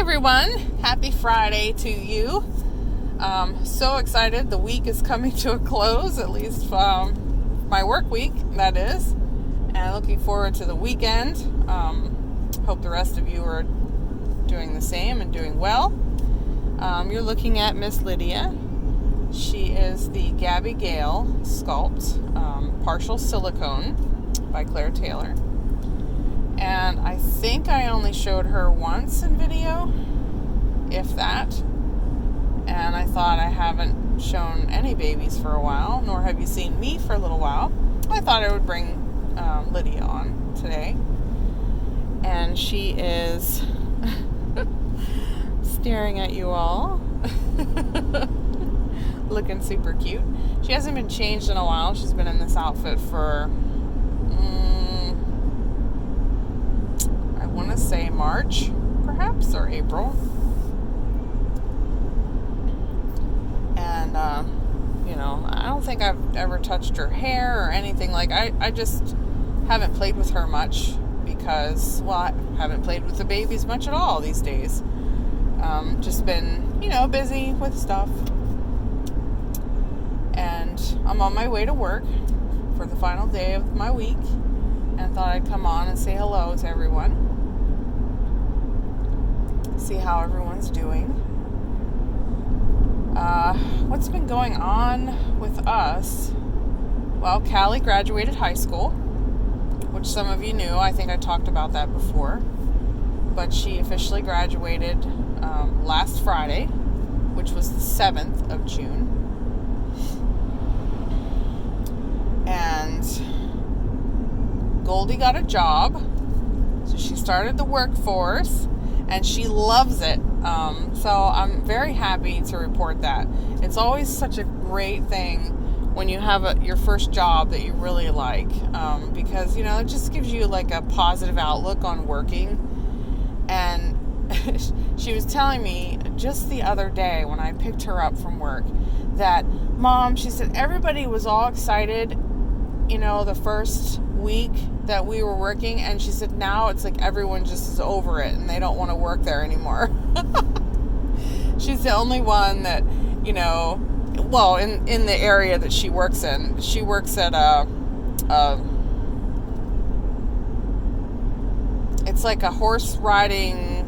everyone, happy Friday to you. So excited, the week is coming to a close, at least my work week, that is, and looking forward to the weekend. Hope the rest of you are doing the same and doing well. You're looking at Miss Lydia. She is the Gabby Gale Sculpt Partial Silicone by Claire Taylor. And I think I only showed her once in video, if that. And I thought I haven't shown any babies for a while, nor have you seen me for a little while. I thought I would bring Lydia on today. And she is staring at you all. Looking super cute. She hasn't been changed in a while. She's been in this outfit for I want to say March, perhaps, or April. And, I don't think I've ever touched her hair or anything. I just haven't played with her much because, I haven't played with the babies much at all these days. Just been, busy with stuff. And I'm on my way to work for the final day of my week. And thought I'd come on and say hello to everyone. See how everyone's doing. What's been going on with us? Well, Callie graduated high school, which some of you knew. I think I talked about that before. But she officially graduated last Friday, which was the 7th of June. And Goldie got a job. So she started the workforce. And she loves it. So I'm very happy to report that. It's always such a great thing when you have your first job that you really like. Because, it just gives you like a positive outlook on working. And she was telling me just the other day when I picked her up from work that, Mom, she said, everybody was all excited, the first week that we were working, and she said now it's like everyone just is over it and they don't want to work there anymore. She's the only one that, in the area that she works in. She works at it's like a horse riding,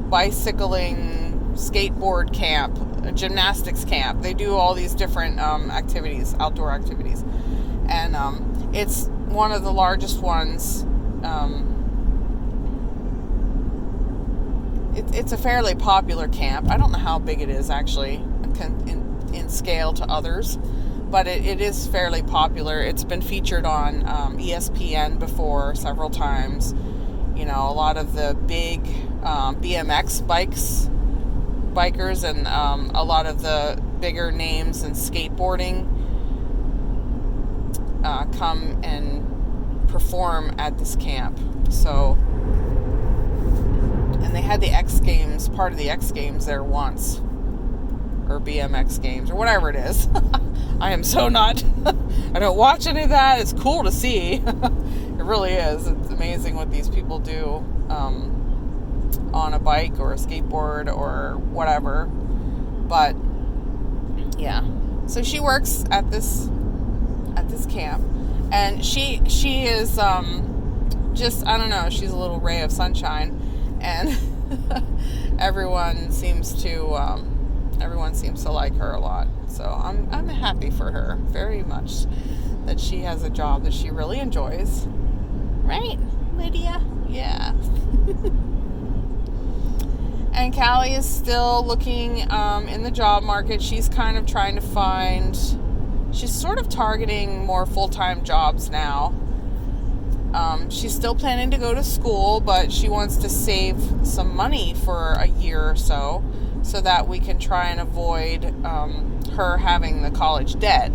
bicycling, skateboard camp, a gymnastics camp. They do all these different activities, outdoor activities. And it's one of the largest ones. It's a fairly popular camp. I don't know how big it is actually in scale to others, but it is fairly popular. It's been featured on ESPN before several times. A lot of the big BMX bikers and a lot of the bigger names in skateboarding come and perform at this camp. So, and they had the X Games, part of the X Games there once, or BMX Games, or whatever it is. I am so not, I don't watch any of that. It's cool to see. It really is. It's amazing what these people do on a bike or a skateboard or whatever. But, yeah. So she works at this camp, and she is just, I don't know, she's a little ray of sunshine, and everyone seems to like her a lot. So I'm happy for her very much that she has a job that she really enjoys. Right, Lydia? Yeah. And Callie is still looking in the job market. She's kind of trying to find. She's sort of targeting more full-time jobs now. She's still planning to go to school, but she wants to save some money for a year or so that we can try and avoid her having the college debt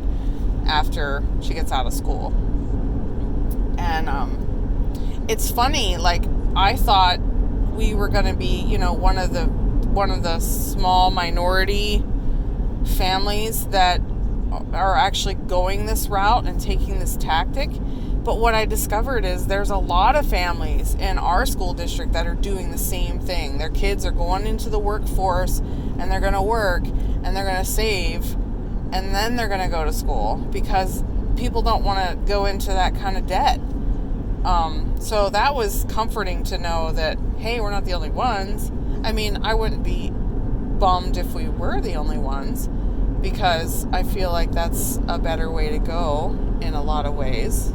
after she gets out of school. And it's funny, I thought we were going to be, one of the small minority families that are actually going this route and taking this tactic, But what I discovered is there's a lot of families in our school district that are doing the same thing. Their kids are going into the workforce, and they're going to work, and they're going to save, and then they're going to go to school because people don't want to go into that kind of debt. So that was comforting to know that, hey, we're not the only ones. I mean, I wouldn't be bummed if we were the only ones, because I feel like that's a better way to go in a lot of ways.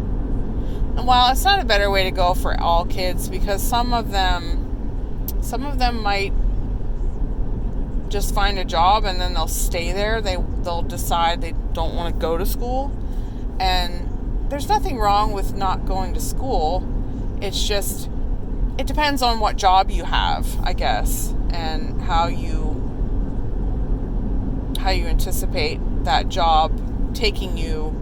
And while it's not a better way to go for all kids, because some of them might just find a job and then they'll stay there. They'll decide they don't want to go to school. And there's nothing wrong with not going to school. It's just, it depends on what job you have, I guess, and how you anticipate that job taking you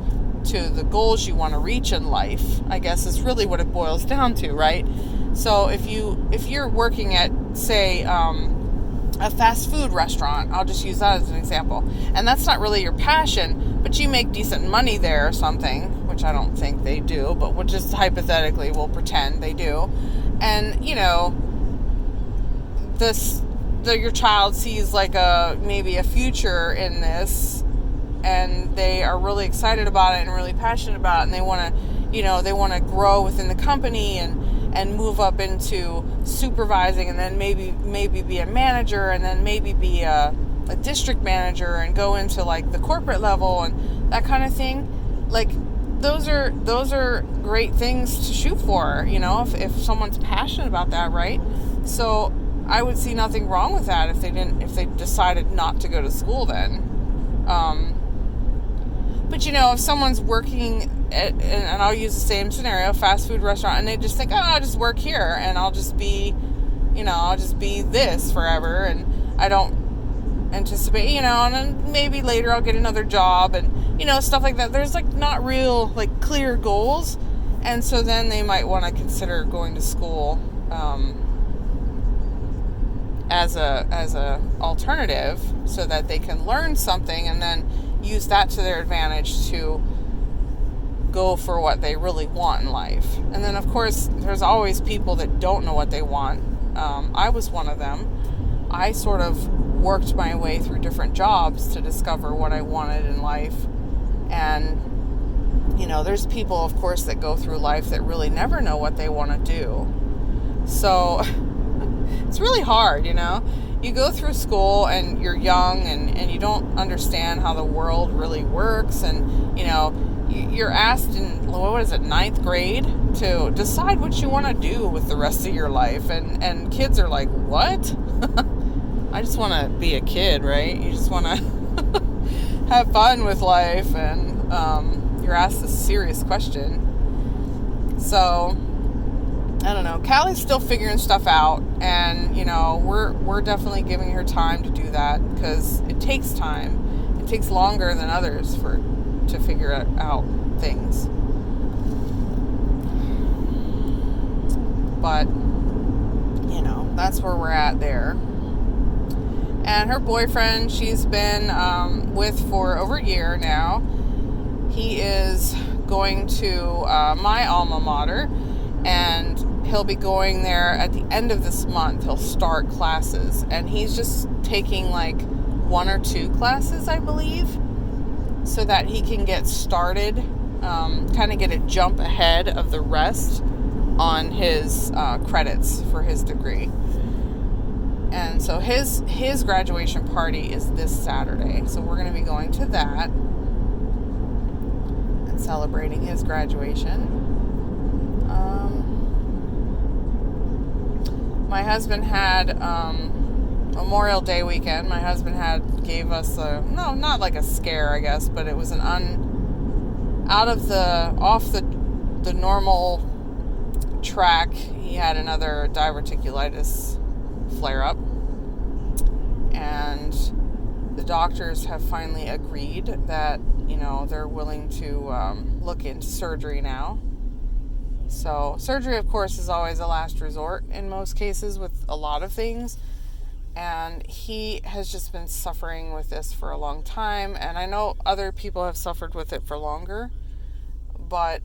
to the goals you want to reach in life, I guess, is really what it boils down to, right? So if you're working at, say, a fast food restaurant, I'll just use that as an example, and that's not really your passion, but you make decent money there or something, which I don't think they do, but we'll just hypothetically, we'll pretend they do. And, you know, your child sees like maybe a future in this, and they are really excited about it and really passionate about it, and they want to grow within the company and move up into supervising, and then maybe be a manager, and then maybe be a district manager, and go into like the corporate level and that kind of thing. Like, those are great things to shoot for, you know, if someone's passionate about that, right? So I would see nothing wrong with that if they decided not to go to school then. But, you know, if someone's working and I'll use the same scenario, fast food restaurant, and they just think, oh, I'll just work here and I'll just be this forever, and I don't anticipate, you know, and then maybe later I'll get another job, and, you know, stuff like that. There's like not real like clear goals, and so then they might want to consider going to school as a alternative, so that they can learn something and then use that to their advantage to go for what they really want in life. And then, of course, there's always people that don't know what they want. I was one of them. I sort of worked my way through different jobs to discover what I wanted in life. And, you know, there's people, of course, that go through life that really never know what they want to do. So it's really hard, you know. You go through school and you're young and you don't understand how the world really works, and, you know, you're asked in, what is it, 9th grade to decide what you want to do with the rest of your life, and kids are like, what? I just want to be a kid, right? You just want to have fun with life, and you're asked a serious question. So I don't know. Callie's still figuring stuff out, and, you know, we're definitely giving her time to do that, because it takes time. It takes longer than others to figure out things. But, you know, that's where we're at there. And her boyfriend, she's been with for over a year now. He is going to my alma mater, and he'll be going there at the end of this month. He'll start classes, and he's just taking like 1 or 2 classes, I believe, so that he can get started, kind of get a jump ahead of the rest on his credits for his degree. And so his graduation party is this Saturday, so we're going to be going to that and celebrating his graduation. My husband had Memorial Day weekend. My husband gave us not like a scare, I guess, but it was off the normal track. He had another diverticulitis flare up, and the doctors have finally agreed that, you know, they're willing to look into surgery now. So surgery, of course, is always a last resort in most cases with a lot of things. And he has just been suffering with this for a long time. And I know other people have suffered with it for longer. But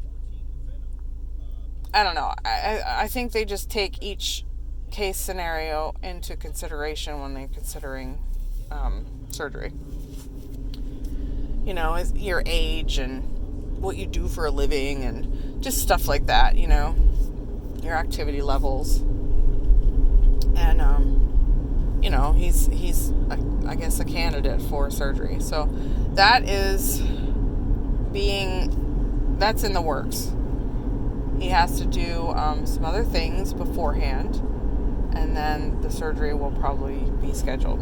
I don't know. I think they just take each case scenario into consideration when they're considering surgery. Is your age and what you do for a living and just stuff like that, your activity levels. And, he's I guess, a candidate for surgery. So that's in the works. He has to do some other things beforehand, and then the surgery will probably be scheduled.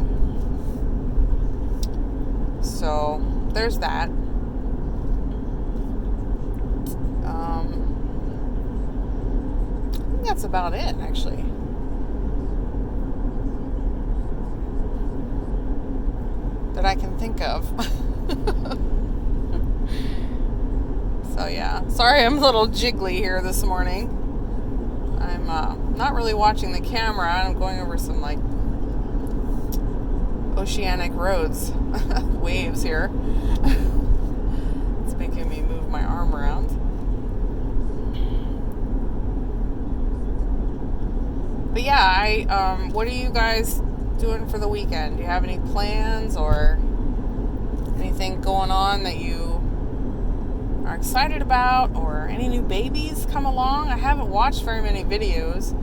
So there's that. I think that's about it, actually. That I can think of. So yeah, sorry I'm a little jiggly here this morning. I'm not really watching the camera. I'm going over some oceanic roads, waves here. It's making me move my arm around. But yeah, what are you guys doing for the weekend? Do you have any plans or anything going on that you are excited about, or any new babies come along? I haven't watched very many videos,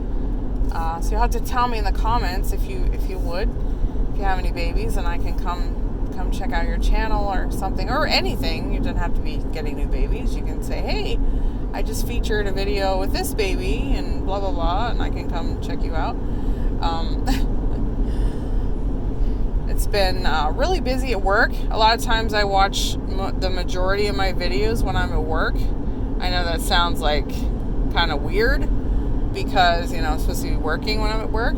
so you'll have to tell me in the comments if you would, if you have any babies, and I can come check out your channel or something, or anything. You don't have to be getting new babies. You can say, hey, I just featured a video with this baby and blah blah blah, and I can come check you out. It's been really busy at work. A lot of times I watch the majority of my videos when I'm at work. I know that sounds kind of weird because, I'm supposed to be working when I'm at work.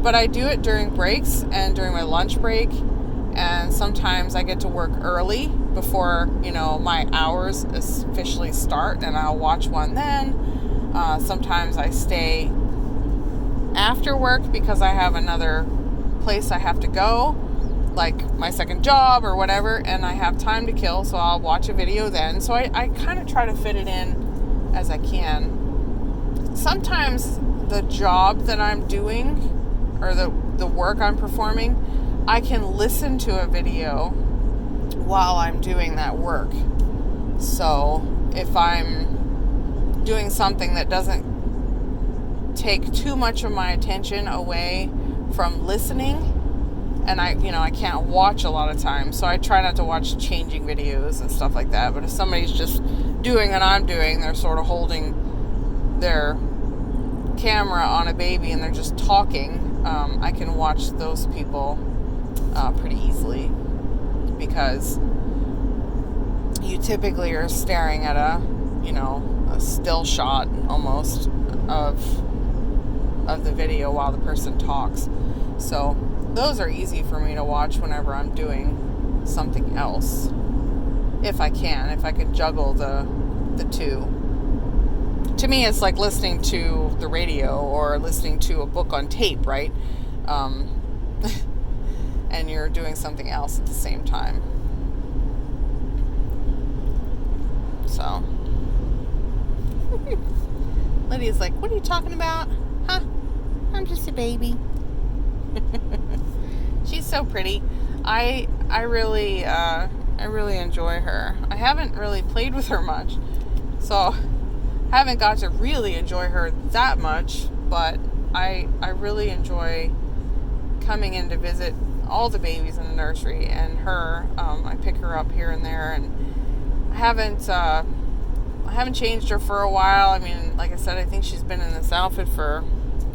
But I do it during breaks and during my lunch break. And sometimes I get to work early before, my hours officially start, and I'll watch one then. Sometimes I stay after work because I have another place I have to go, like my second job or whatever, and I have time to kill, so I'll watch a video then. So I kind of try to fit it in as I can. Sometimes the job that I'm doing, or the work I'm performing, I can listen to a video while I'm doing that work. So if I'm doing something that doesn't take too much of my attention away from listening, and I can't watch a lot of times, so I try not to watch changing videos and stuff like that. But if somebody's just doing what I'm doing, they're sort of holding their camera on a baby and they're just talking, I can watch those people pretty easily, because you typically are staring at a still shot almost of the video while the person talks. So those are easy for me to watch whenever I'm doing something else, if I can juggle the two. To me, it's like listening to the radio or listening to a book on tape, right? And you're doing something else at the same time. So Lydia's like, what are you talking about? Huh? I'm just a baby. She's so pretty. I really enjoy her. I haven't really played with her much, so I haven't got to really enjoy her that much, but I really enjoy coming in to visit all the babies in the nursery and her. I pick her up here and there, and I haven't changed her for a while. I mean, like I said, I think she's been in this outfit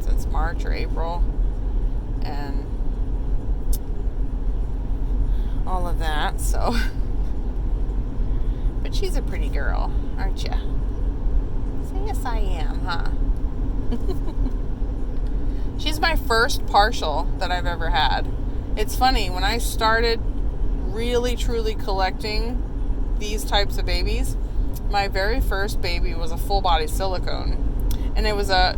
since March or April, and all of that. So, but she's a pretty girl, aren't you? So yes, I am, huh? She's my first partial that I've ever had. It's funny, when I started really truly collecting these types of babies, my very first baby was a full body silicone, and it was a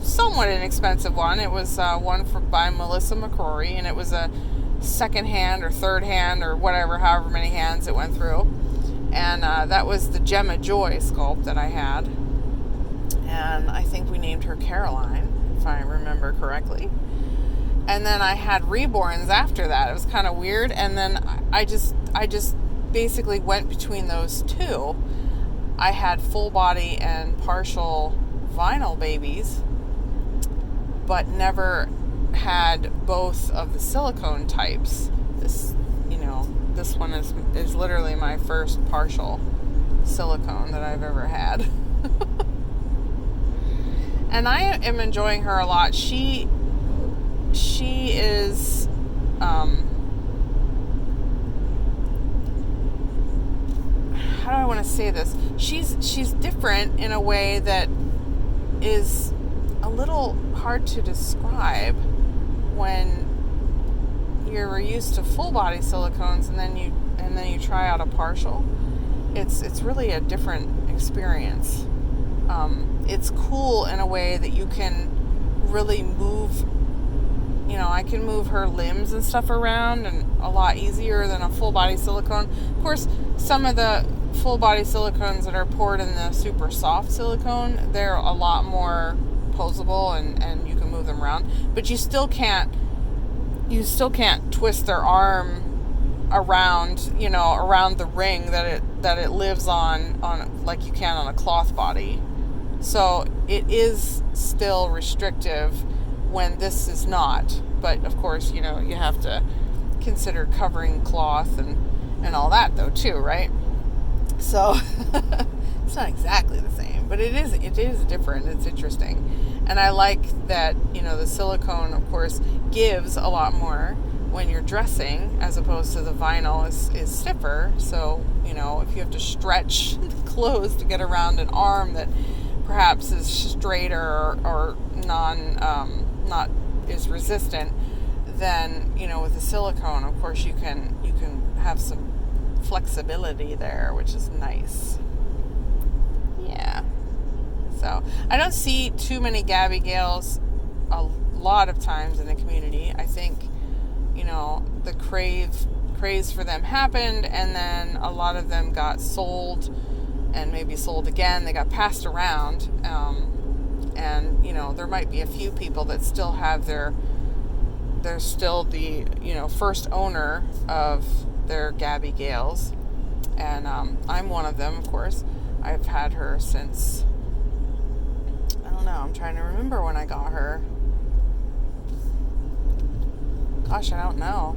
somewhat inexpensive one. It was one by Melissa McCrory, and it was a second hand or third hand or whatever, however many hands it went through. And that was the Gemma Joy sculpt that I had. and I think we named her Caroline, if I remember correctly. And then I had reborns after that. It was kind of weird. And then I just basically went between those two. I had full body and partial vinyl babies, but never had both of the silicone types. This one is literally my first partial silicone that I've ever had. And I am enjoying her a lot. She is how do I want to say this? She's different in a way that is a little hard to describe when you're used to full body silicones and then you try out a partial. It's really a different experience. It's cool in a way that you can really move. I can move her limbs and stuff around and a lot easier than a full body silicone. Of course, some of the full body silicones that are poured in the super soft silicone, they're a lot more posable and you can move them around. But you still can't twist their arm around, around the ring that it lives on like you can on a cloth body. So it is still restrictive when this is not. But of course, you have to consider covering cloth and all that though too, right? So it's not exactly the same, but it is different. It's interesting. And I like that, the silicone, of course, gives a lot more when you're dressing, as opposed to the vinyl is stiffer. So, if you have to stretch the clothes to get around an arm that perhaps is straighter or not is resistant, then, with the silicone, of course, you can have some flexibility there, which is nice. Yeah. So I don't see too many Gabby Gales a lot of times in the community. I think, the craze for them happened, and then a lot of them got sold and maybe sold again. They got passed around. And, there might be a few people that still have they're still the, first owner of their Gabby Gales. And I'm one of them, of course. I've had her since, I don't know, I'm trying to remember when I got her. Gosh, I don't know.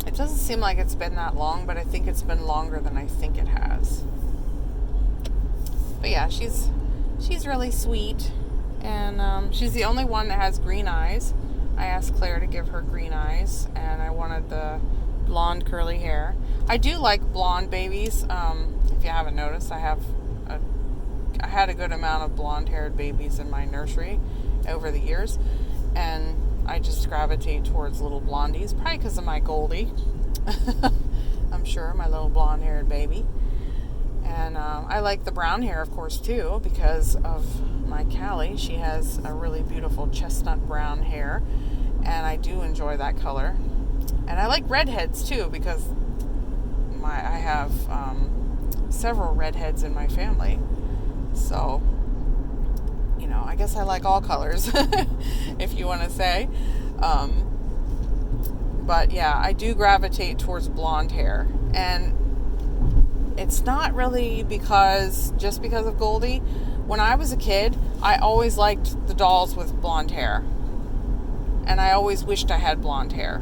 It doesn't seem like it's been that long, but I think it's been longer than I think it has. But yeah, she's really sweet, and she's the only one that has green eyes. I asked Claire to give her green eyes, and I wanted the blonde curly hair. I do like blonde babies. If you haven't noticed, I had a good amount of blonde-haired babies in my nursery over the years, and I just gravitate towards little blondies, probably because of my Goldie. I'm sure, my little blonde-haired baby. And I like the brown hair, of course, too, because of my Callie. She has a really beautiful chestnut brown hair, and I do enjoy that color. And I like redheads, too, because I have several redheads in my family. So, I guess I like all colors, if you want to say. But yeah, I do gravitate towards blonde hair. And it's not really just because of Goldie. When I was a kid, I always liked the dolls with blonde hair. And I always wished I had blonde hair.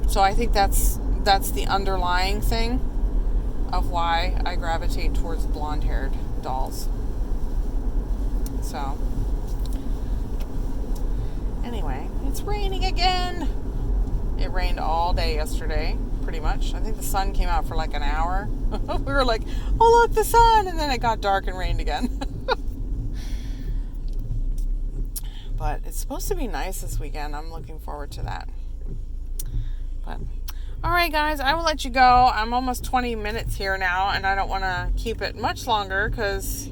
So I think that's the underlying thing of why I gravitate towards blonde-haired dolls. So, anyway, it's raining again. It rained all day yesterday, pretty much. I think the sun came out for like an hour. We were like, oh, look, the sun! And then it got dark and rained again. But it's supposed to be nice this weekend. I'm looking forward to that. But, alright guys, I will let you go. I'm almost 20 minutes here now, and I don't want to keep it much longer because,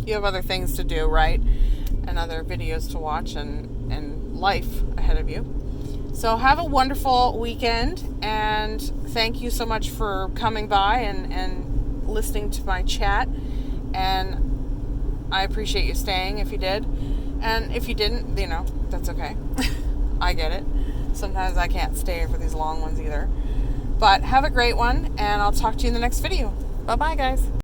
you have other things to do, right? And other videos to watch and life ahead of you. So have a wonderful weekend, and thank you so much for coming by and listening to my chat. And I appreciate you staying if you did. And if you didn't, that's okay. I get it. Sometimes I can't stay for these long ones either. But have a great one, and I'll talk to you in the next video. Bye-bye, guys.